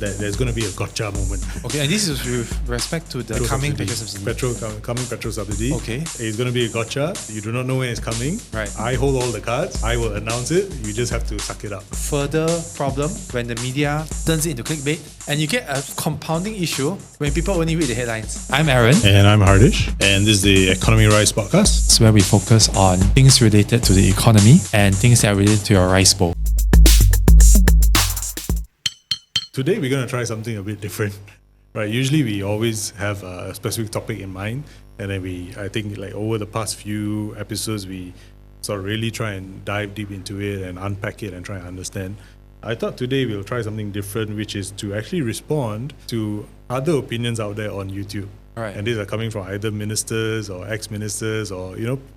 that there's going to be a gotcha moment. Okay, and this is with respect to the coming petrol subsidy. Coming petrol subsidy. Okay. It's going to be a gotcha. You do not know when it's coming. Right. I hold all the cards. I will announce it. You just have to suck it up. Further problem when the media turns it into clickbait, and you get a compounding issue when people only read the headlines. I'm Aaron. And I'm Hardish. And this is the Economy Rise podcast. It's where we focus on things related to the economy and things that are related to your rice bowl. Today we're going to try something a bit different. Right, usually we always have a specific topic in mind, and then I think like over the past few episodes, we sort of really try and dive deep into it and unpack it and try and understand. I thought today we'll try something different, which is to actually respond to other opinions out there on YouTube. Right. And these are coming from either ministers or ex-ministers or,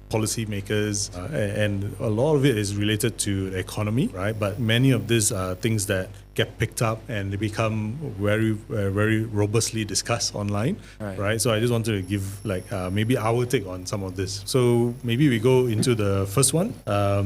policy makers. And a lot of it is related to the economy, right? But many of these are things that get picked up and they become very, very robustly discussed online, right? So I just wanted to give maybe our take on some of this. So maybe we go into the first one.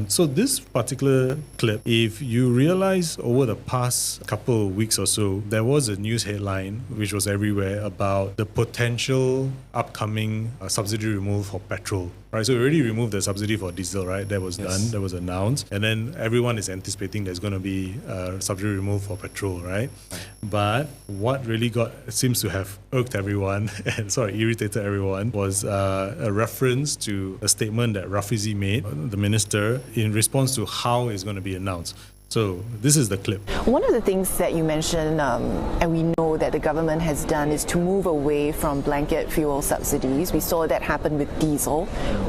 So this particular clip, if you realize over the past couple of weeks or so, there was a news headline which was everywhere about the potential upcoming subsidy removal for petrol. Right, so we already removed the subsidy for diesel, right? That was done, that was announced. And then everyone is anticipating there's going to be subsidy removed for petrol, right? But what really seems to have irked everyone and sort of irritated everyone was a reference to a statement that Rafizi made, the minister, in response to how it's going to be announced. So this is the clip. One of the things that you mentioned, and we know that the government has done, is to move away from blanket fuel subsidies. We saw that happen with diesel.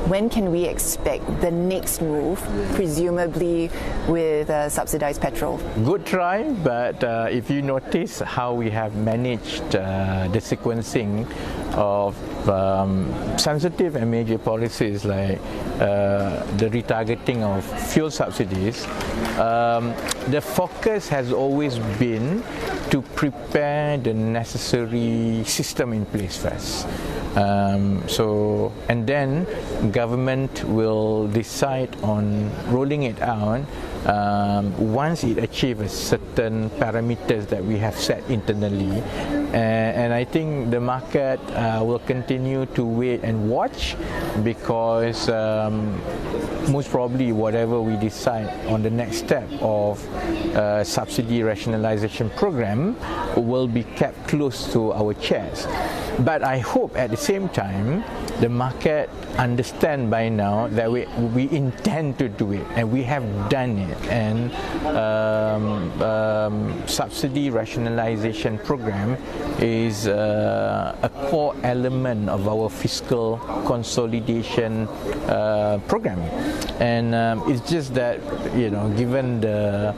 When can we expect the next move, presumably with subsidized petrol? Good try, but if you notice how we have managed the sequencing of sensitive and major policies like the retargeting of fuel subsidies, the focus has always been to prepare the necessary system in place first. And then government will decide on rolling it out once it achieves certain parameters that we have set internally. And I think the market will continue to wait and watch, because most probably whatever we decide on the next step of subsidy rationalisation program will be kept close to our chest. But I hope at the same time the market understand by now that we intend to do it, and we have done it. And subsidy rationalisation program is a core element of our fiscal consolidation program. And it's just that, given the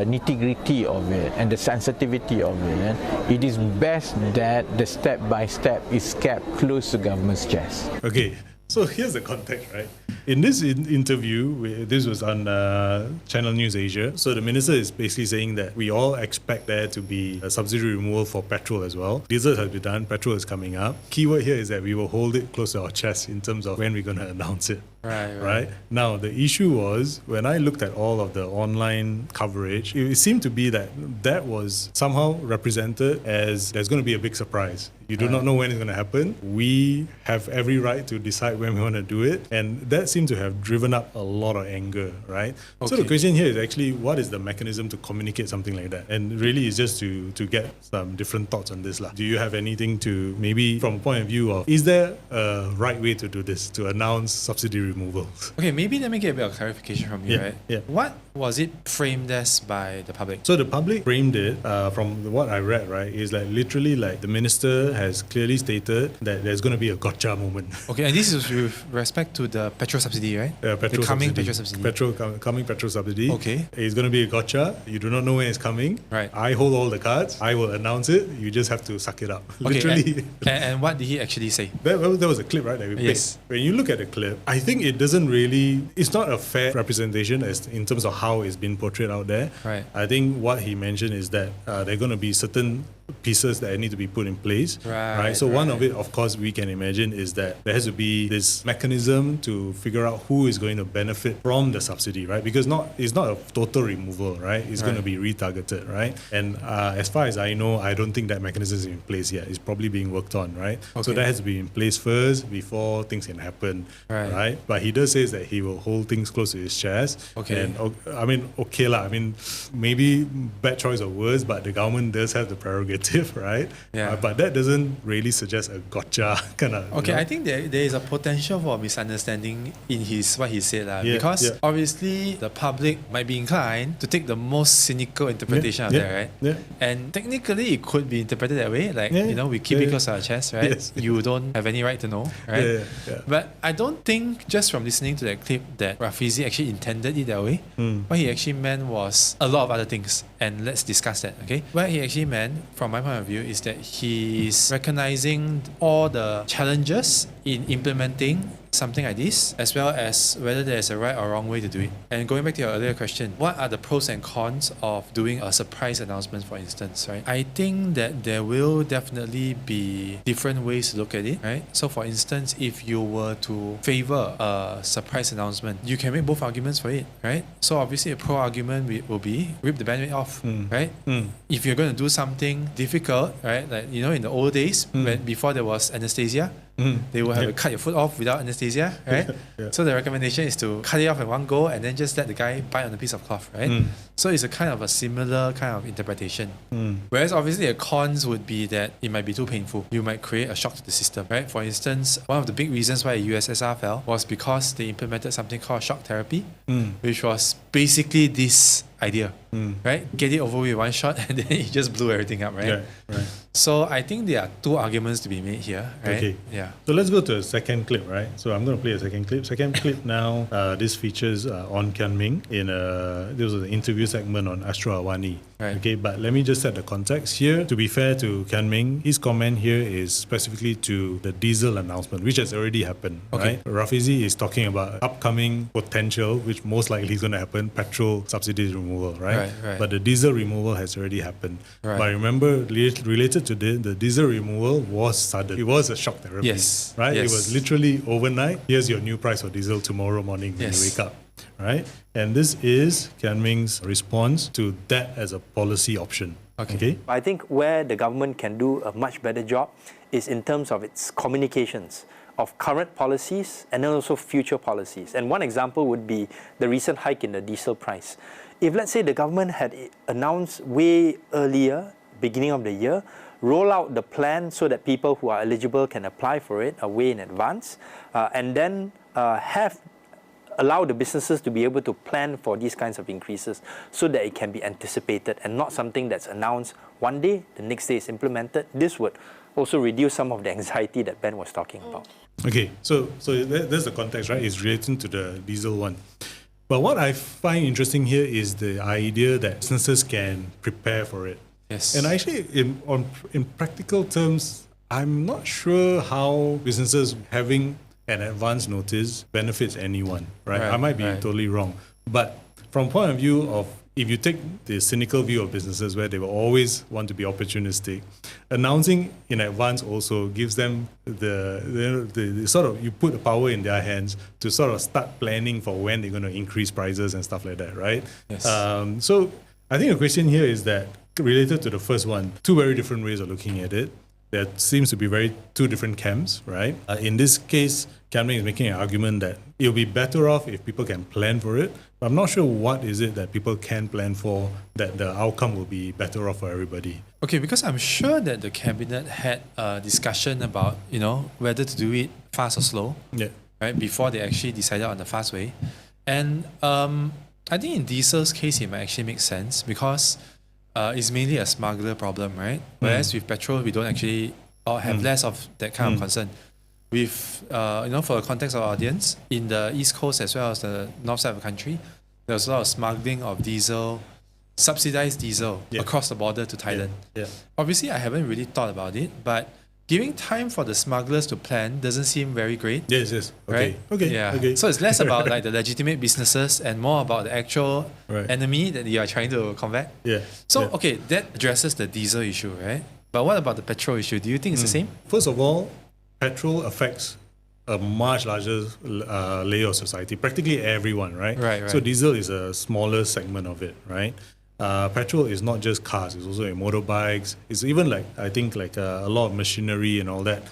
nitty-gritty of it and the sensitivity of it, it is best that the step-by-step is kept close to government's chest. Okay, so here's the context, right? In this interview, this was on Channel News Asia. So the minister is basically saying that we all expect there to be a subsidy removal for petrol as well. Diesel has been done, petrol is coming up. Keyword here is that we will hold it close to our chest in terms of when we're going to announce it. Right. Now, the issue was, when I looked at all of the online coverage, it seemed to be that was somehow represented as there's going to be a big surprise. You do not know when it's going to happen. We have every right to decide when we want to do it. And that seemed to have driven up a lot of anger, right? Okay. So the question here is actually, what is the mechanism to communicate something like that? And really it's just to get some different thoughts on this. Do you have anything to, maybe from a point of view of, is there a right way to do this, to announce subsidy removal? Okay, maybe let me get a bit of clarification from you, right? Yeah. What was it framed as by the public? So the public framed it, from what I read, right, is literally the minister has clearly stated that there's going to be a gotcha moment. Okay, and this is with respect to the petrol subsidy, right? Petrol coming subsidy. petrol subsidy. Coming petrol subsidy. Okay. It's going to be a gotcha. You do not know when it's coming. Right. I hold all the cards. I will announce it. You just have to suck it up. Okay, literally. And what did he actually say? That was a clip, right, that we played. Yes. When you look at the clip, I think it doesn't really, it's not a fair representation as in terms of how it's been portrayed out there. Right. I think what he mentioned is that there are going to be certain pieces that need to be put in place. Right, So one right. of it, of course, we can imagine is that there has to be this mechanism to figure out who is going to benefit from the subsidy, right? Because it's not a total removal, right? It's going to be retargeted, right? And as far as I know, I don't think that mechanism is in place yet. It's probably being worked on, right? So Okay. that has to be in place first before things can happen, Right. But he does say that he will hold things close to his chest. Okay. And I mean, okay lah. I mean, maybe bad choice of words, but the government does have the prerogative, right? Yeah. But that doesn't really suggest a gotcha kind of. Okay, I think there is a potential for misunderstanding in what he said Yeah, because yeah. obviously the public might be inclined to take the most cynical interpretation of that, right? Yeah. And technically it could be interpreted that way, like we keep it close to our chest, right? Yes. You don't have any right to know, right? Yeah. But I don't think just from listening to that clip that Rafizi actually intended it that way. What he actually meant was a lot of other things, and let's discuss that, okay? What he actually meant, from my point of view, is that he's recognizing all the challenges in implementing something like this, as well as whether there's a right or wrong way to do it. And going back to your earlier question, what are the pros and cons of doing a surprise announcement, for instance, right? I think that there will definitely be different ways to look at it, right? So for instance, if you were to favor a surprise announcement, you can make both arguments for it, right? So obviously a pro argument will be rip the bandit off, right? If you're going to do something difficult, right? Like, in the old days, before there was anesthesia, they will have to cut your foot off without anesthesia, right? So the recommendation is to cut it off in one go and then just let the guy bite on a piece of cloth, right? So it's a kind of a similar kind of interpretation. Whereas obviously a cons would be that it might be too painful. You might create a shock to the system, right? For instance, one of the big reasons why USSR fell was because they implemented something called shock therapy, which was basically this idea, right? Get it over with one shot and then it just blew everything up, right? Right. So I think there are two arguments to be made here, right? Okay. Yeah. So let's go to a second clip, right? So I'm going to play a second clip. Second clip now, this features on Kian Ming there was an interview segment on Astro Awani. Right. Okay, but let me just set the context here. To be fair to Kian Ming, his comment here is specifically to the diesel announcement, which has already happened, Okay. right? Rafizi is talking about upcoming potential, which most likely is going to happen, petrol subsidies removal, right? Right. But the diesel removal has already happened. Right. But remember, related to the diesel removal was sudden. It was a shock therapy. Yes. Right? Yes. It was literally overnight. Here's your new price for diesel tomorrow morning when you Yes. wake up. Right? And this is Kian Ming's response to that as a policy option. Okay. I think where the government can do a much better job is in terms of its communications of current policies and also future policies. And one example would be the recent hike in the diesel price. If let's say the government had announced way earlier, beginning of the year, roll out the plan so that people who are eligible can apply for it way in advance, and then allow the businesses to be able to plan for these kinds of increases so that it can be anticipated and not something that's announced one day, the next day is implemented. This would also reduce some of the anxiety that Ben was talking about. Okay, so that's the context, right? It's relating to the diesel one. But what I find interesting here is the idea that businesses can prepare for it. Yes. And actually, in practical terms, I'm not sure how businesses having an advance notice benefits anyone, right? I might be totally wrong. But from point of view of, if you take the cynical view of businesses where they will always want to be opportunistic, announcing in advance also gives them the sort of, you put the power in their hands to sort of start planning for when they're going to increase prices and stuff like that, right? Yes. So I think the question here is that, related to the first one, two very different ways of looking at it. There seems to be two different camps, right? In this case, Kian Ming is making an argument that it'll be better off if people can plan for it. But I'm not sure what is it that people can plan for that the outcome will be better off for everybody. Okay, because I'm sure that the cabinet had a discussion about, whether to do it fast or slow, right? Before they actually decided on the fast way. And I think in diesel's case, it might actually make sense because it's mainly a smuggler problem, right? Whereas with petrol, we don't actually have less of that kind of concern. With, for the context of our audience, in the East Coast as well as the north side of the country, there's a lot of smuggling of diesel, subsidized diesel across the border to Thailand. Yeah. Obviously, I haven't really thought about it, but giving time for the smugglers to plan doesn't seem very great. Yes. Okay. Right? Okay. Yeah. Okay. So it's less about like the legitimate businesses and more about the actual Right. enemy that you are trying to combat. Yeah. So, yeah. okay, that addresses the diesel issue, right? But what about the petrol issue? Do you think it's the same? First of all, petrol affects a much larger layer of society, practically everyone, right? Right. So diesel is a smaller segment of it, right? Petrol is not just cars; it's also in motorbikes. It's even like I think like a lot of machinery and all that.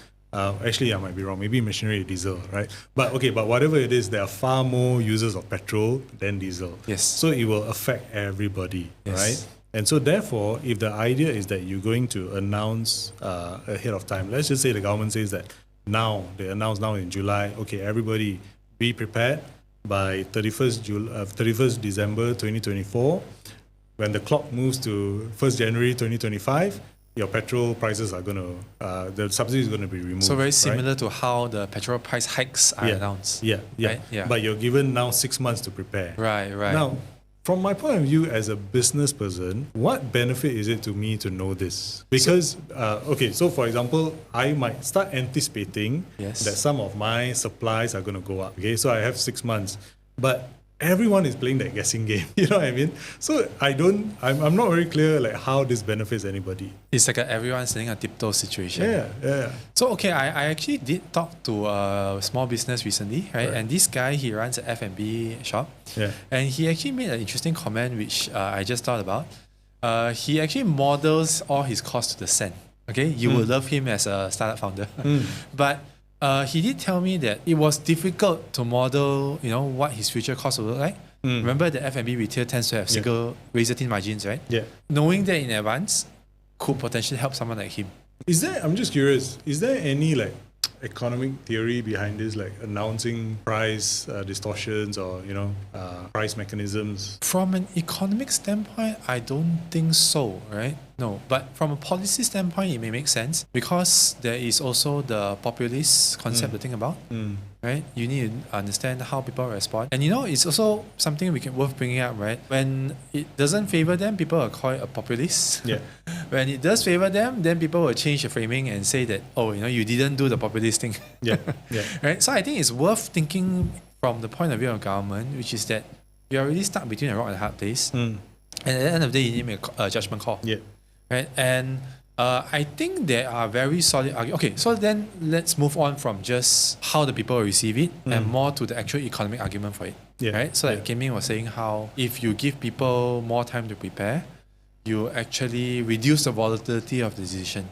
Actually, I might be wrong. Maybe machinery is diesel, right? But whatever it is, there are far more users of petrol than diesel. Yes. So it will affect everybody, Yes. right? And so therefore, if the idea is that you're going to announce ahead of time, let's just say the government says that now, they announce now in July, okay, everybody be prepared by 31st December 2024. When the clock moves to 1st January 2025, your petrol prices are going to, the subsidy is going to be removed. So very right? similar to how the petrol price hikes are announced. Yeah. Right? Yeah. But you're given now 6 months to prepare. Right. Now, from my point of view as a business person, what benefit is it to me to know this? Because, so for example, I might start anticipating Yes. that some of my supplies are going to go up. Okay, so I have 6 months. But everyone is playing that guessing game. You know what I mean? So I'm not very clear like how this benefits anybody. It's like everyone sitting a tiptoe situation. Yeah. So, okay, I actually did talk to a small business recently, right? And this guy, he runs an F&B shop. Yeah. And he actually made an interesting comment, which I just thought about. He actually models all his costs to the cent. Okay, you will love him as a startup founder. But he did tell me that it was difficult to model, what his future costs will look like. Remember, the F&B retail tends to have single razor-thin margins, right? Yeah. Knowing that in advance could potentially help someone like him. I'm just curious, is there any like economic theory behind this, like announcing price distortions or, price mechanisms? From an economic standpoint, I don't think so, right? No, but from a policy standpoint, it may make sense because there is also the populist concept to think about, right? You need to understand how people respond. And it's also something worth bringing up, right? When it doesn't favor them, people will call it a populist. Yeah. When it does favor them, then people will change the framing and say that, you didn't do the populist thing. Yeah. Right? So I think it's worth thinking from the point of view of government, which is that you're already stuck between a rock and a hard place. And at the end of the day, you need to make a judgment call. Yeah. Right? And I think there are very solid arguments. Okay, so then let's move on from just how the people receive it and more to the actual economic argument for it. Yeah. Right? So like Kian Ming was saying how if you give people more time to prepare, you actually reduce the volatility of the decision.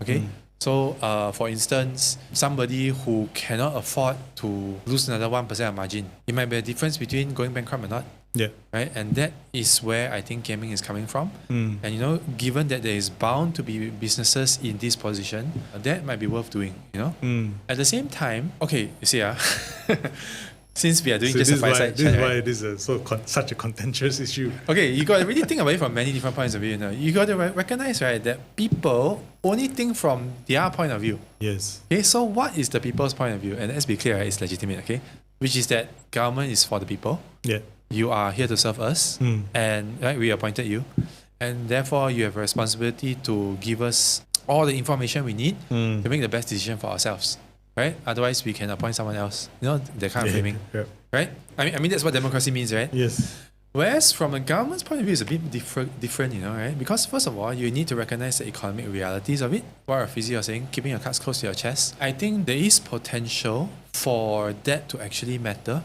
Okay? So, for instance, somebody who cannot afford to lose another 1% of margin, it might be a difference between going bankrupt or not. Yeah. Right? And that is where I think Kian Ming is coming from. And given that there is bound to be businesses in this position, that might be worth doing, At the same time, okay, you see, since we are doing just a fireside this chat, is right? why this is such a contentious issue. Okay, you got to really think about it from many different points of view. You got to recognize, right, that people only think from their point of view. Yes. Okay, so what is the people's point of view? And let's be clear, right, it's legitimate, okay? Which is that government is for the people. Yeah. You are here to serve us, and right, we appointed you. And therefore, you have a responsibility to give us all the information we need to make the best decision for ourselves. Right? Otherwise, we can appoint someone else. That kind of framing. Yeah. Right? I mean, that's what democracy means, right? Yes. Whereas from a government's point of view, it's a bit different, right? Because first of all, you need to recognize the economic realities of it. What Rafizi was saying, keeping your cards close to your chest. I think there is potential for that to actually matter,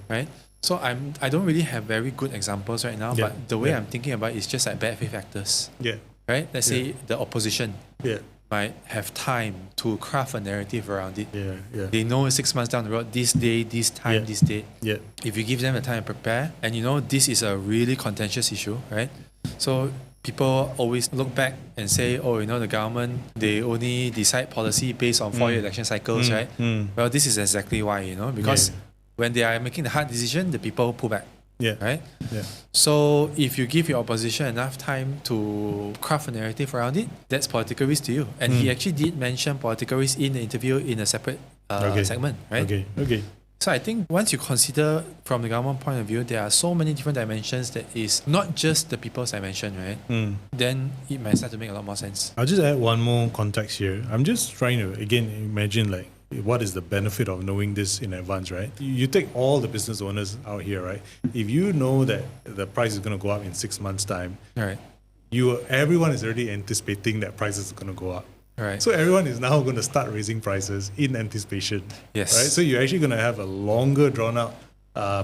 right? So I don't really have very good examples right now, but the way I'm thinking about it is just like bad faith actors. Yeah. Right? Let's say the opposition. Yeah. Might have time to craft a narrative around it. Yeah. They know 6 months down the road, this day, this time, this date. Yeah. If you give them the time to prepare, and this is a really contentious issue, right? So people always look back and say, the government, they only decide policy based on 4-year election cycles, right? Well, this is exactly why, because when they are making the hard decision, the people pull back. Yeah. Right? Yeah. So if you give your opposition enough time to craft a narrative around it, that's political risk to you. And he actually did mention political risk in the interview in a separate segment, right? Okay. So I think once you consider from the government point of view, there are so many different dimensions that is not just the people's dimension, right? Then it might start to make a lot more sense. I'll just add one more context here. I'm just trying to, again, imagine like, what is the benefit of knowing this in advance, right? You take all the business owners out here, right? If you know that the price is going to go up in 6 months' time, Right. Everyone is already anticipating that prices are going to go up. Right. So everyone is now going to start raising prices in anticipation. Yes. Right. So you're actually going to have a longer drawn out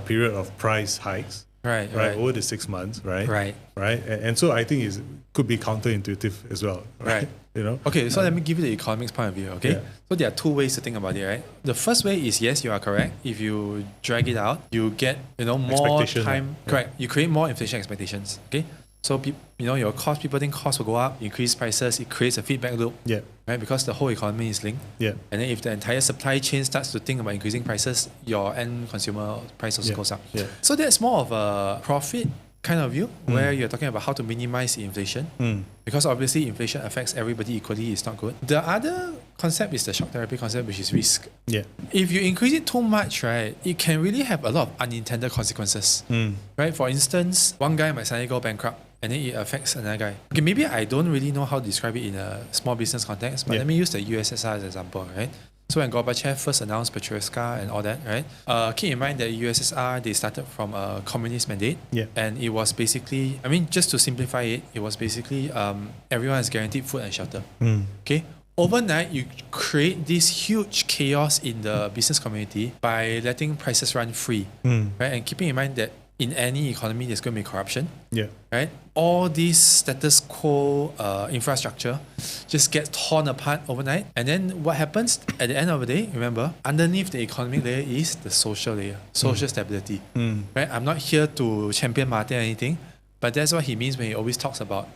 period of price hikes. Right. Over the 6 months. Right. Right. And so I think it could be counterintuitive as well. Right. You know. Okay, so let me give you the economics point of view, okay? Yeah. So there are two ways to think about it, right? The first way is, yes, you are correct. If you drag it out, you get, more Expectation, time. yeah. Correct. You create more inflation expectations, okay? So, your cost, people think costs will go up, increase prices, it creates a feedback loop, Yeah. right? Because the whole economy is linked. Yeah. And then if the entire supply chain starts to think about increasing prices, your end consumer price also goes up. Yeah. So that's more of a profit kind of view, where you're talking about how to minimize inflation. Because obviously inflation affects everybody equally, it's not good. The other concept is the shock therapy concept, which is risk. Yeah. If you increase it too much, right, it can really have a lot of unintended consequences. Right? For instance, one guy might suddenly go bankrupt and then it affects another guy. Okay, maybe I don't really know how to describe it in a small business context, but let me use the USSR as an example, right? So when Gorbachev first announced petrol and all that, right? Keep in mind that USSR, they started from a communist mandate. Yeah. And it was basically, just to simplify it, it was basically everyone is guaranteed food and shelter. Okay? Overnight, you create this huge chaos in the business community by letting prices run free. Right? And keeping in mind that in any economy, there's going to be corruption. Yeah. Right? All this status quo infrastructure just gets torn apart overnight. And then what happens at the end of the day, remember, underneath the economic layer is the social layer, social stability. Right? I'm not here to champion Martin or anything, but that's what he means when he always talks about,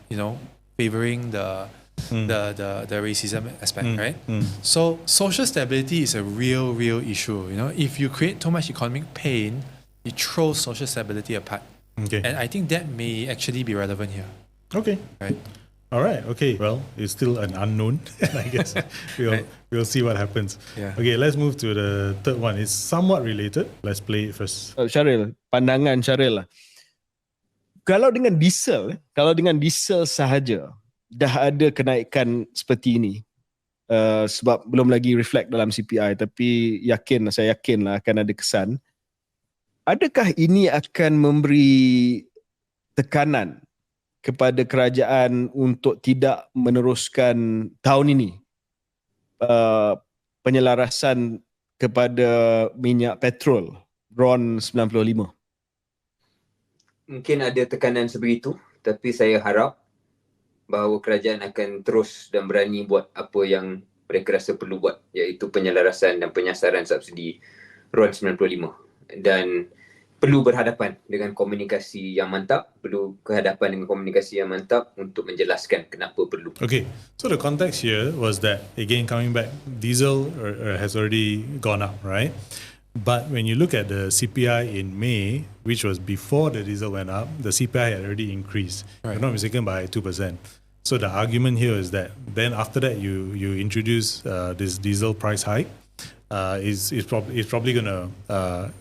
favoring the racism aspect, right? So social stability is a real issue. If you create too much economic pain, it throws social stability apart. Okay. And I think that may actually be relevant here. Okay. Right. All right. Okay. Well, it's still an unknown. I guess we'll see what happens. Yeah. Okay. Let's move to the third one. It's somewhat related. Let's play it first. Shahril, pandangan Shahril lah. Kalau dengan diesel sahaja dah ada kenaikan seperti ini, sebab belum lagi reflect dalam CPI, tapi saya yakin lah akan ada kesan. Adakah ini akan memberi tekanan kepada kerajaan untuk tidak meneruskan tahun ini penyelarasan kepada minyak petrol RON 95? Mungkin ada tekanan sebegitu, tapi saya harap bahawa kerajaan akan terus dan berani buat apa yang mereka rasa perlu buat, iaitu penyelarasan dan penyasaran subsidi RON 95. Dan perlu berhadapan dengan komunikasi yang mantap, untuk menjelaskan kenapa perlu. Okay, so the context here was that, again, coming back, diesel has already gone up, right? But when you look at the CPI in May, which was before the diesel went up, the CPI had already increased, if I'm not mistaken, by 2%. So the argument here is that then after that you introduce this diesel price hike, is probably going to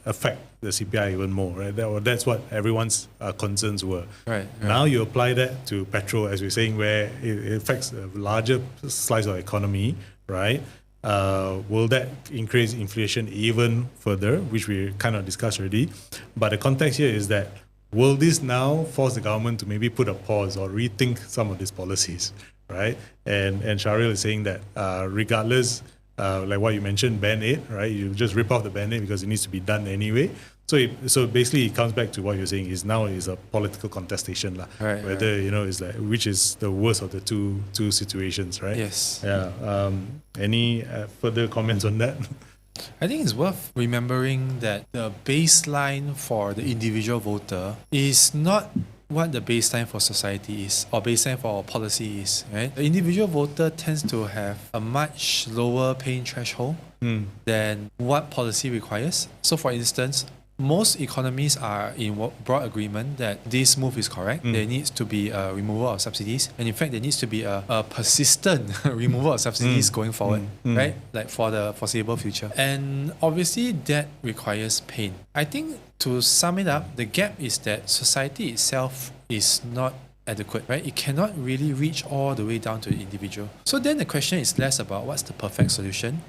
affect the CPI even more, right? That's what everyone's concerns were. Right. Now you apply that to petrol, as we're saying, where it affects a larger slice of economy, right? Will that increase inflation even further, which we kind of discussed already? But the context here is that, will this now force the government to maybe put a pause or rethink some of these policies, right? And Shahril is saying that regardless, like what you mentioned, bandaid, right? You just rip off the bandaid because it needs to be done anyway. So basically, it comes back to what you're saying is now is a political contestation, whether is like which is the worst of the two situations, right? Yes. Yeah. Any further comments on that? I think it's worth remembering that the baseline for the individual voter is not what the baseline for society is or baseline for policy is, right? The individual voter tends to have a much lower pain threshold than what policy requires. So for instance, most economies are in broad agreement that this move is correct. There needs to be a removal of subsidies, and in fact, there needs to be a persistent removal of subsidies going forward, right? Like for the foreseeable future. And obviously, that requires pain. I think to sum it up, the gap is that society itself is not adequate, right? It cannot really reach all the way down to the individual. So then the question is less about what's the perfect solution,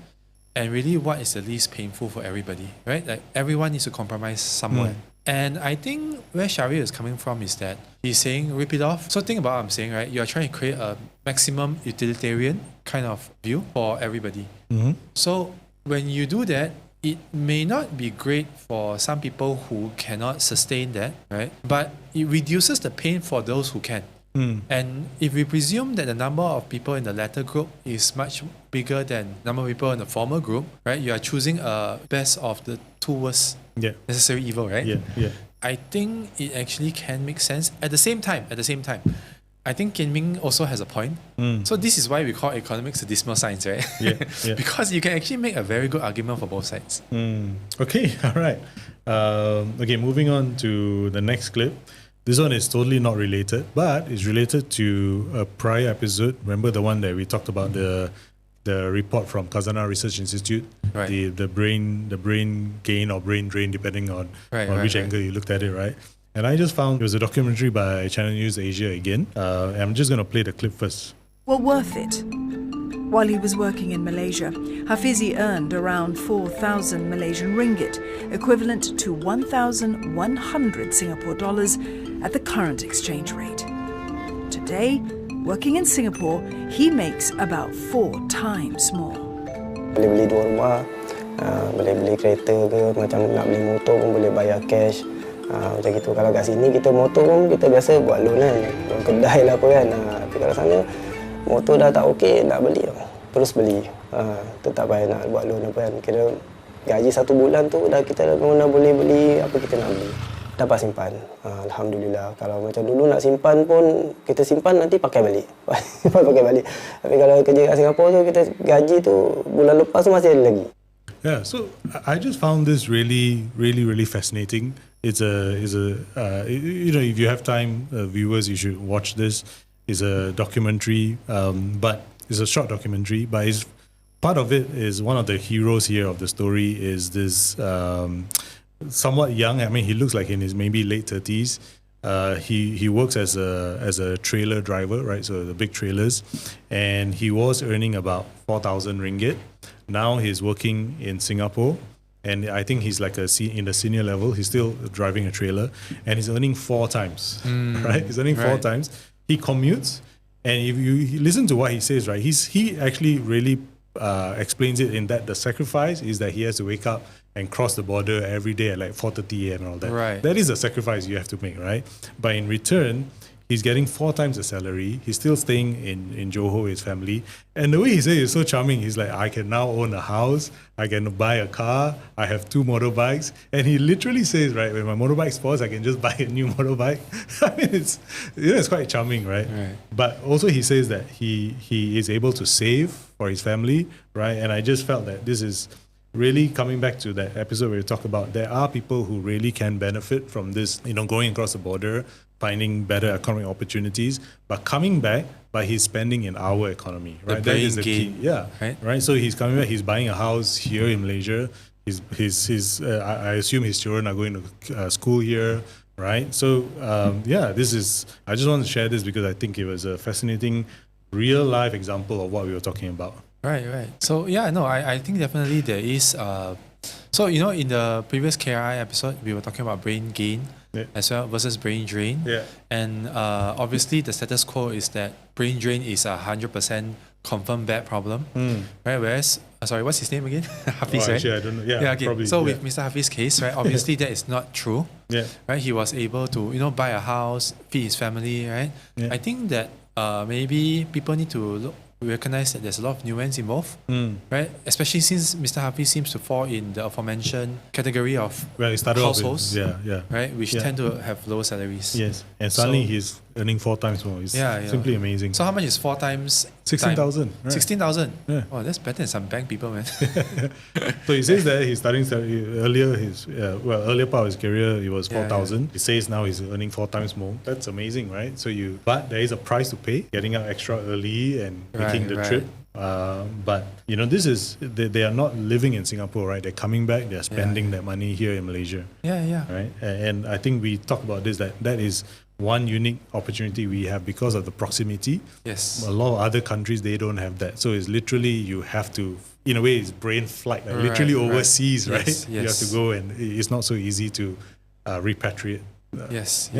and really what is the least painful for everybody, right? Like everyone needs to compromise somewhere. And I think where Shahril is coming from is that he's saying rip it off. So think about what I'm saying, right? You're trying to create a maximum utilitarian kind of view for everybody. So when you do that, it may not be great for some people who cannot sustain that, right? But it reduces the pain for those who can. And if we presume that the number of people in the latter group is much bigger than the number of people in the former group, right? You are choosing a best of the two worst necessary evil, right? I think it actually can make sense. At the same time, I think Kian Ming also has a point. So this is why we call economics a dismal science, right? Because you can actually make a very good argument for both sides. Okay, all right. Okay, moving on to the next clip. This one is totally not related, but it's related to a prior episode. Remember the one that we talked about the report from Khazanah Research Institute, the brain gain or brain drain, depending on which angle you looked at it, right? And I just found it was a documentary by Channel News Asia again. I'm just going to play the clip first. Well, worth it. While he was working in Malaysia, Hafizie earned around 4,000 Malaysian ringgit, equivalent to 1,100 Singapore dollars at the current exchange rate. Today, working in Singapore, he makes about 4 times more. Boleh beli 2 rumah, boleh beli kereta ke, macam nak beli motor pun boleh bayar cash. Macam gitu. Kalau kat sini kita motor pun kita biasa buat loan kan, loan kedai lah apa kan. Tapi kalau sana motor dah tak okey, nak beli terus beli. Tak payah nak buat loan apa kan. Kira gaji 1 bulan tu dah kita dah boleh beli apa kita nak beli. Dapat simpan. Alhamdulillah. Kalau macam dulu nak simpan pun kita simpan nanti pakai balik. Pakai balik. Tapi kalau kerja kat Singapura tu kita gaji tu bulan lepas tu masih ada lagi. Yeah, so I just found this really fascinating. It's you know, if you have time, viewers, you should watch this. It's a documentary, but it's a short documentary. But it's, part of it is one of the heroes here of the story is this somewhat young. I mean, he looks like in his maybe late 30s. He works as a trailer driver, right? So the big trailers, and he was earning about 4,000 ringgit. Now he's working in Singapore, and I think he's like in the senior level. He's still driving a trailer, and he's earning 4 times, right? He's earning 4 times. He commutes, and if you listen to what he says, right, he actually really explains it in that the sacrifice is that he has to wake up and cross the border every day at like 4:30 a.m. and all that. Right. That is a sacrifice you have to make, right? But in return, he's getting 4 times the salary. He's still staying in Johor with his family. And the way he says it is so charming. He's like, I can now own a house. I can buy a car. I have 2 motorbikes. And he literally says, right, when my motorbike spoils, I can just buy a new motorbike. I mean, it's quite charming, right? But also he says that he is able to save for his family, right? And I just felt that this is really coming back to that episode where we talk about there are people who really can benefit from this, you know, going across the border, finding better economic opportunities, but coming back, but he's spending in our economy, right? That is the key. Yeah, right. So he's coming back, he's buying a house here in Malaysia. I assume his children are going to school here, right? So yeah, I just want to share this because I think it was a fascinating real life example of what we were talking about. Right. So yeah, no, I think definitely there is. So you know, in the previous KRI episode, we were talking about brain gain as well versus brain drain. Yeah. And obviously, the status quo is that brain drain is 100% confirmed bad problem, right? Whereas, sorry, what's his name again? Hafiz, right? Actually, I don't know. Yeah, okay. Probably, so with Mr. Hafiz's case, right, obviously that is not true. Yeah. Right. He was able to, you know, buy a house, feed his family. Right. Yeah. I think that maybe people need to recognize that there's a lot of nuance involved, right? Especially since Mr. Hafiz seems to fall in the aforementioned category of households, right, which tend to have lower salaries. Yes, and suddenly he's earning 4 times more. It's Yeah. simply amazing. So how much is 4 times 16,000. Right. 16,000. Yeah. Oh, that's better than some bank people, man. So he says that he's starting earlier part of his career it was 4,000. He says now he's earning 4 times more. That's amazing, right? But there is a price to pay, getting out extra early and making the trip. But this is they are not living in Singapore, right? They're coming back, they're spending their money here in Malaysia. Yeah. Right. And I think we talked about this, that is one unique opportunity we have because of the proximity. Yes. A lot of other countries, they don't have that. So it's literally, you have to, in a way, it's brain flight, like literally overseas, right? Yes. You have to go, and it's not so easy to repatriate. Yes.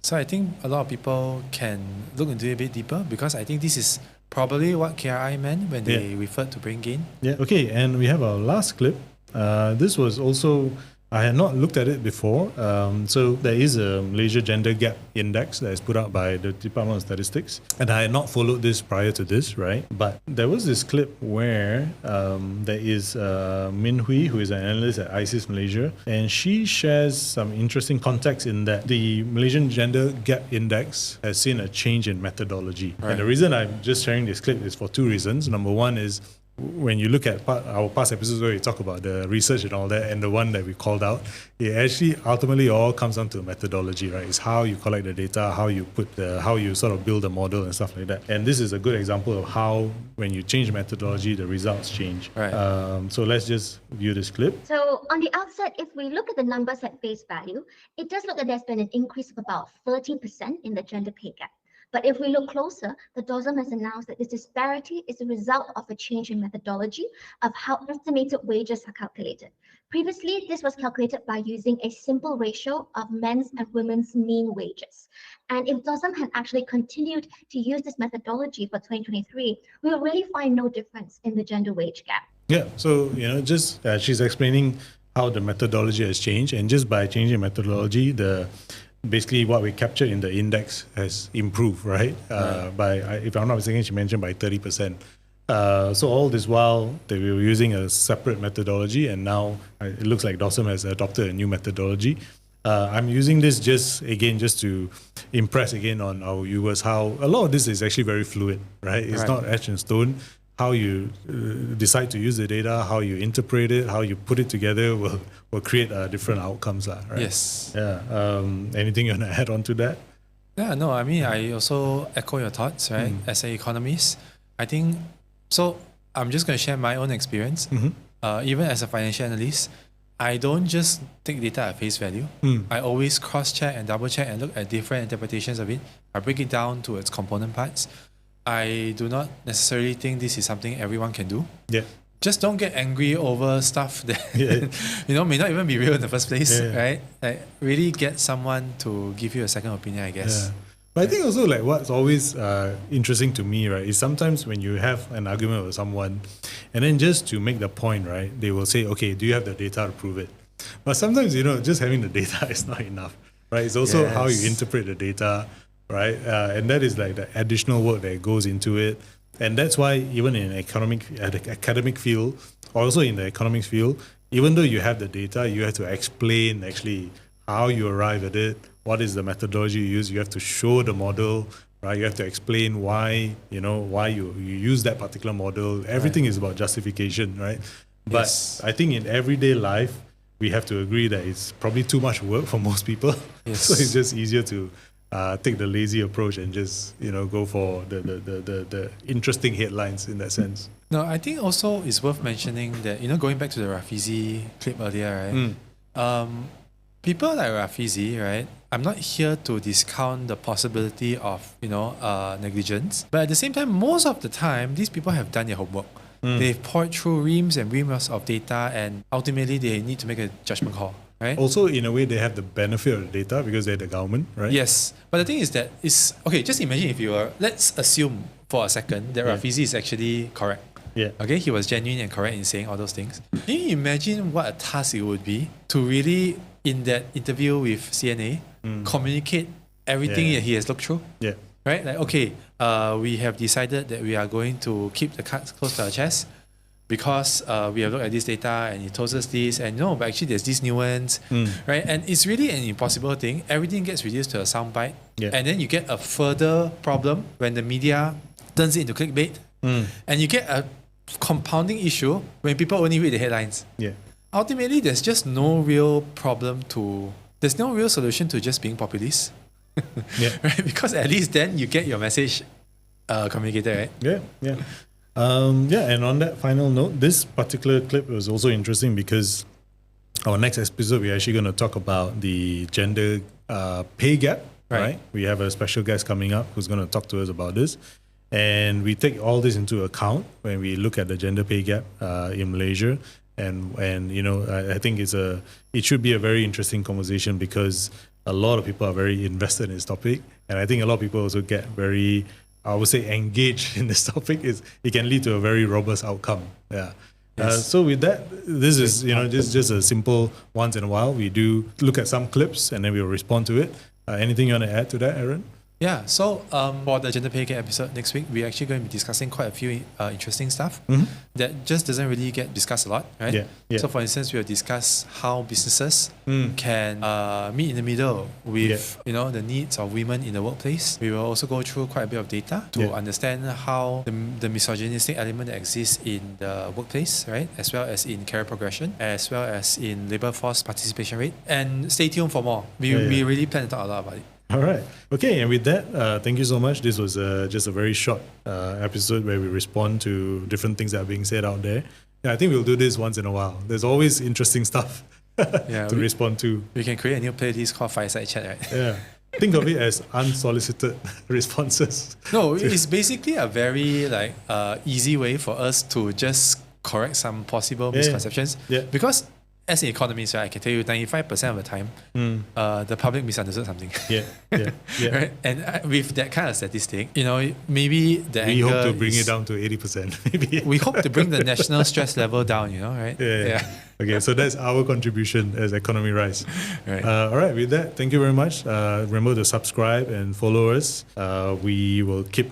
So I think a lot of people can look into it a bit deeper, because I think this is probably what KRI meant when they referred to brain gain. Yeah, okay, and we have our last clip. This was also, I had not looked at it before. So there is a Malaysia Gender Gap Index that is put out by the Department of Statistics. And I had not followed this prior to this, right? But there was this clip where there is Min Hui, who is an analyst at ISIS Malaysia. And she shares some interesting context in that the Malaysian Gender Gap Index has seen a change in methodology. Right. And the reason I'm just sharing this clip is for 2 reasons. Number one is, when you look at our past episodes where we talk about the research and all that, and the one that we called out, it actually ultimately all comes down to methodology, right? It's how you collect the data, how you how you sort of build a model and stuff like that. And this is a good example of how, when you change methodology, the results change. Right. So let's just view this clip. So on the outset, if we look at the numbers at face value, it does look like there's been an increase of about 30% in the gender pay gap. But if we look closer, the DOSM has announced that this disparity is a result of a change in methodology of how estimated wages are calculated. Previously, this was calculated by using a simple ratio of men's and women's mean wages. And if DOSM had actually continued to use this methodology for 2023, we will really find no difference in the gender wage gap. Yeah, so, just she's explaining how the methodology has changed, and just by changing methodology, basically what we captured in the index has improved, right? If I'm not mistaken, she mentioned by 30%. So all this while they were using a separate methodology, and now it looks like DOSM has adopted a new methodology. I'm using this just to impress again on our viewers how a lot of this is actually very fluid, right? It's not etched in stone. How you decide to use the data, how you interpret it, how you put it together will create different outcomes, right? Yes. Yeah. Anything you want to add on to that? Yeah, no, I mean, I also echo your thoughts, right? As an economist, I think, so I'm just going to share my own experience. Even as a financial analyst, I don't just take data at face value. I always cross-check and double-check and look at different interpretations of it. I break it down to its component parts. I do not necessarily think this is something everyone can do. Yeah. Just don't get angry over stuff that may not even be real in the first place, right? Like, really get someone to give you a second opinion, I guess. Yeah. But I think also, like, what's always interesting to me, right, is sometimes when you have an argument with someone, and then just to make the point, right, they will say, okay, do you have the data to prove it? But sometimes, just having the data is not enough, right? It's also how you interpret the data, right? And that is like the additional work that goes into it. And that's why even in the academic field, also in the economics field, even though you have the data, you have to explain actually how you arrive at it, what is the methodology you use. You have to show the model, right? You have to explain why you use that particular model. Everything is about justification, right? But I think in everyday life, we have to agree that it's probably too much work for most people. So it's just easier to take the lazy approach and just go for the interesting headlines in that sense. No, I think also it's worth mentioning that going back to the Rafizi clip earlier, right? People like Rafizi, right? I'm not here to discount the possibility of negligence, but at the same time, most of the time, these people have done their homework. They've poured through reams and reams of data, and ultimately they need to make a judgment call. Right? Also, in a way, they have the benefit of the data because they're the government, right? Yes. But the thing is that okay, just imagine if let's assume for a second that Rafizi is actually correct. Yeah. Okay, he was genuine and correct in saying all those things. Can you imagine what a task it would be to really, in that interview with CNA, communicate everything that he has looked through? Yeah. Right? Like, okay, we have decided that we are going to keep the cards close to our chest. because we have looked at this data and it tells us this, and no, but actually there's this nuance, right? And it's really an impossible thing. Everything gets reduced to a soundbite, and then you get a further problem when the media turns it into clickbait, and you get a compounding issue when people only read the headlines. Yeah. Ultimately, there's just no real there's no real solution to just being populist. Right? Because at least then you get your message communicated, right? Yeah. And on that final note, this particular clip was also interesting because our next episode, we're actually going to talk about the gender pay gap, right? We have a special guest coming up who's going to talk to us about this. And we take all this into account when we look at the gender pay gap in Malaysia. And you know, I think it should be a very interesting conversation because a lot of people are very invested in this topic. And I think a lot of people also get very, I would say, engaged in this topic. It can lead to a very robust outcome. Yeah. Yes. So with that, this is, you know, just a simple once in a while. We do look at some clips and then we'll respond to it. Anything you want to add to that, Aaron? Yeah, so for the gender pay gap episode next week, we're actually going to be discussing quite a few interesting stuff that just doesn't really get discussed a lot, right? Yeah. So for instance, we'll discuss how businesses can meet in the middle with you know, the needs of women in the workplace. We will also go through quite a bit of data to understand how the misogynistic element that exists in the workplace, right? As well as in career progression, as well as in labour force participation rate. And stay tuned for more. We really plan to talk a lot about it. All right. Okay. And with that, thank you so much. This was just a very short episode where we respond to different things that are being said out there. Yeah, I think we'll do this once in a while. There's always interesting stuff to respond to. We can create a new playlist called Fireside Chat, right? Yeah. Think of it as unsolicited responses. No, it's basically a very easy way for us to just correct some possible misconceptions. Yeah. Because as an economist, right, I can tell you 95% of the time, the public misunderstood something. Yeah. Right? And with that kind of statistic, you know, maybe we hope to bring it down to 80%. Maybe we hope to bring the national stress level down, you know, right? Yeah. Okay, so that's our contribution as Economy Rise. Right. All right, with that, thank you very much. Remember to subscribe and follow us. We will keep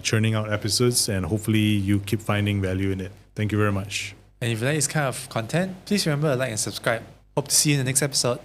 churning out episodes and hopefully you keep finding value in it. Thank you very much. And if you like this kind of content, please remember to like and subscribe. Hope to see you in the next episode.